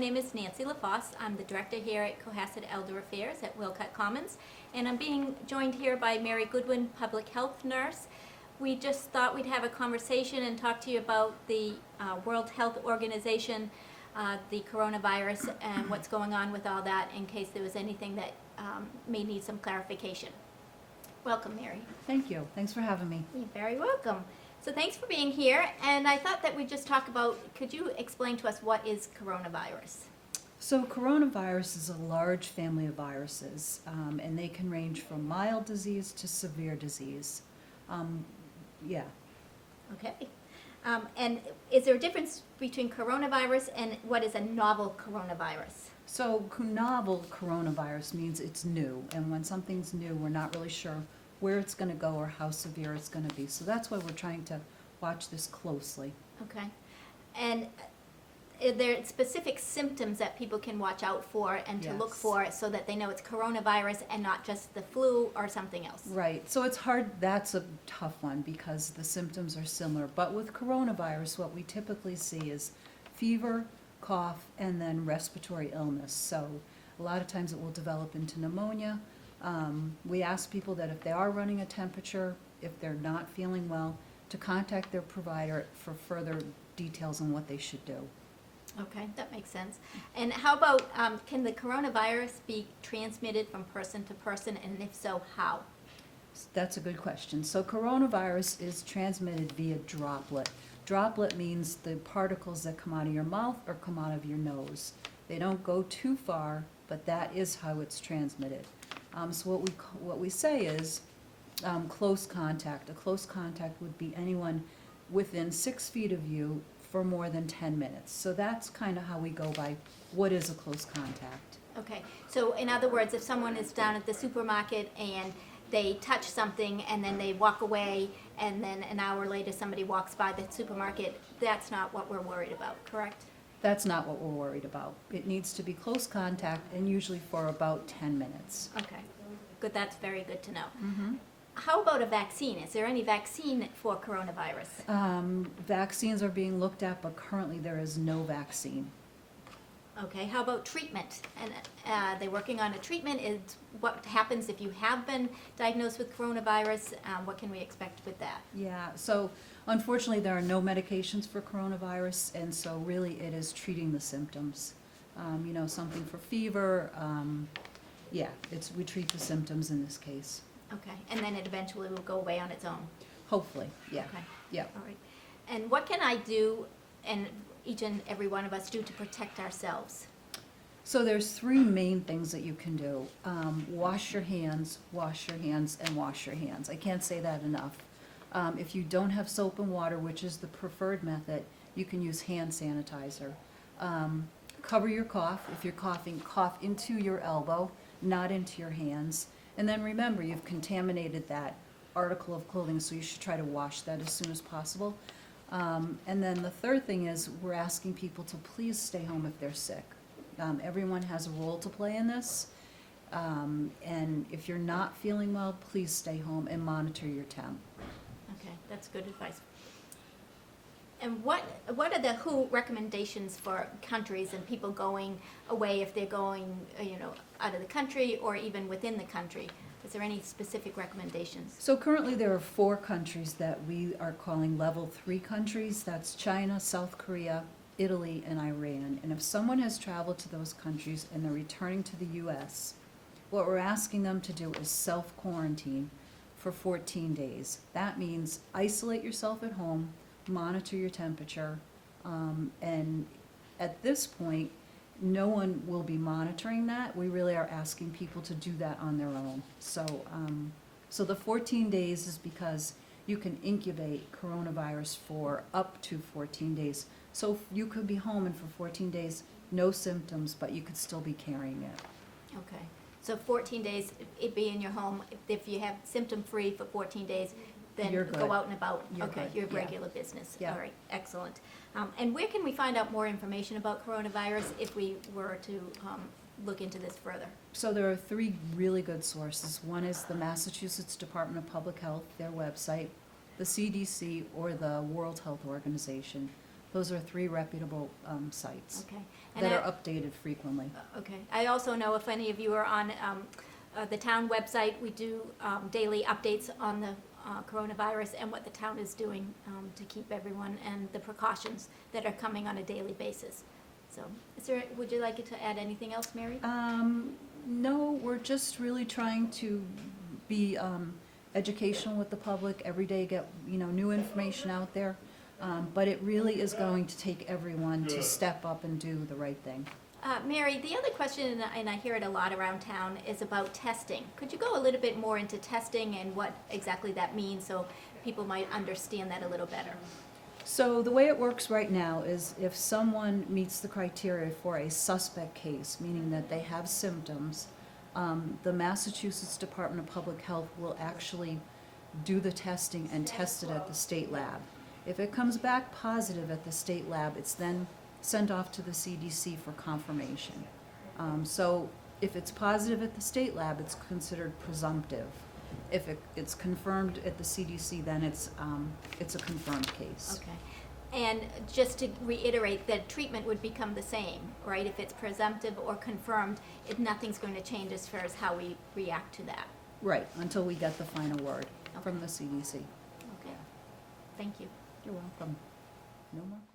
name is Nancy Lafauce. I'm the director here at Cohasset Elder Affairs at Wilcott Commons, and I'm being joined here by Mary Goodwin, public health nurse. We just thought we'd have a conversation and talk to you about the World Health Organization, the coronavirus, and what's going on with all that in case there was anything that may need some clarification. Welcome, Mary. Thank you. Thanks for having me. You're very welcome. So thanks for being here, and I thought that we'd just talk about, could you explain to us what is coronavirus? So coronavirus is a large family of viruses, and they can range from mild disease to severe disease. Yeah. Okay. And is there a difference between coronavirus and what is a novel coronavirus? So novel coronavirus means it's new, and when something's new, we're not really sure where it's going to go or how severe it's going to be. So that's why we're trying to watch this closely. Okay. And are there specific symptoms that people can watch out for and to look Yes. for so that they know it's coronavirus and not just the flu or something else? Right. So it's hard. That's a tough one because the symptoms are similar. But with coronavirus, what we typically see is fever, cough, and then respiratory illness. So a lot of times it will develop into pneumonia. We ask people that if they are running a temperature, if they're not feeling well, to contact their provider for further details on what they should do. Okay, that makes sense. And how about, can the coronavirus be transmitted from person to person, and if so, how? That's a good question. So coronavirus is transmitted via droplet. Droplet means the particles that come out of your mouth or come out of your nose. They don't go too far, but that is how it's transmitted. So what we say is close contact. A close contact would be anyone within 6 feet of you for more than 10 minutes. So that's kind of how we go by what is a close contact. Okay, so in other words, if someone is down at the supermarket and they touch something and then they walk away and then an hour later somebody walks by the supermarket, that's not what we're worried about, correct? That's not what we're worried about. It needs to be close contact and usually for about 10 minutes. Okay, good, that's very good to know. Mm-hmm. How about a vaccine? Is there any vaccine for coronavirus? Vaccines are being looked at, but currently there is no vaccine. Okay, how about treatment? And they're working on a treatment. Is what happens if you have been diagnosed with coronavirus? What can we expect with that? Yeah, so unfortunately there are no medications for coronavirus, and so really it is treating the symptoms. Something for fever, we treat the symptoms in this case. Okay, and then it eventually will go away on its own? Hopefully, yeah. Okay. Yeah. All right. And what can I do, and each and every one of us do, to protect ourselves? So there's 3 main things that you can do. Wash your hands, wash your hands, and wash your hands. I can't say that enough. If you don't have soap and water, which is the preferred method, you can use hand sanitizer. Cover your cough. If you're coughing, cough into your elbow, not into your hands. And then remember, you've contaminated that article of clothing, so you should try to wash that as soon as possible. And then the third thing is we're asking people to please stay home if they're sick. Everyone has a role to play in this. And if you're not feeling well, please stay home and monitor your temp. Okay, that's good advice. And what are the WHO recommendations for countries and people going away if they're going, out of the country or even within the country? Is there any specific recommendations? So currently there are 4 countries that we are calling level 3 countries. That's China, South Korea, Italy, and Iran. And if someone has traveled to those countries and they're returning to the U.S., what we're asking them to do is self-quarantine for 14 days. That means isolate yourself at home, monitor your temperature, and at this point, no one will be monitoring that. We really are asking people to do that on their own. So the 14 days is because you can incubate coronavirus for up to 14 days. So you could be home and for 14 days, no symptoms, but you could still be carrying it. Okay, so 14 days, it'd be in your home. If you have symptom-free for 14 days, then You're good. go out and about. You're Okay, good, your yeah. regular business. Yeah. All right, excellent. And where can we find out more information about coronavirus if we were to look into this further? So there are 3 really good sources. One is the Massachusetts Department of Public Health, their website, the CDC, or the World Health Organization. Those are 3 reputable sites Okay. And that are updated frequently. Okay. I also know if any of you are on the town website, we do daily updates on the coronavirus and what the town is doing to keep everyone and the precautions that are coming on a daily basis. So, would you like to add anything else, Mary? No, we're just really trying to be educational with the public, every day get, new information out there. But it really is going to take everyone to step up and do the right thing. Mary, the other question, and I hear it a lot around town, is about testing. Could you go a little bit more into testing and what exactly that means so people might understand that a little better? So the way it works right now is if someone meets the criteria for a suspect case, meaning that they have symptoms, the Massachusetts Department of Public Health will actually do the testing and test it at the state lab. If it comes back positive at the state lab, it's then sent off to the CDC for confirmation. So if it's positive at the state lab, it's considered presumptive. If it's confirmed at the CDC, then it's a confirmed case. Okay. And just to reiterate, the treatment would become the same, right? If it's presumptive or confirmed, nothing's going to change as far as how we react to that. Right, until we get the final word from the CDC. Okay. Thank you. You're welcome. No more questions.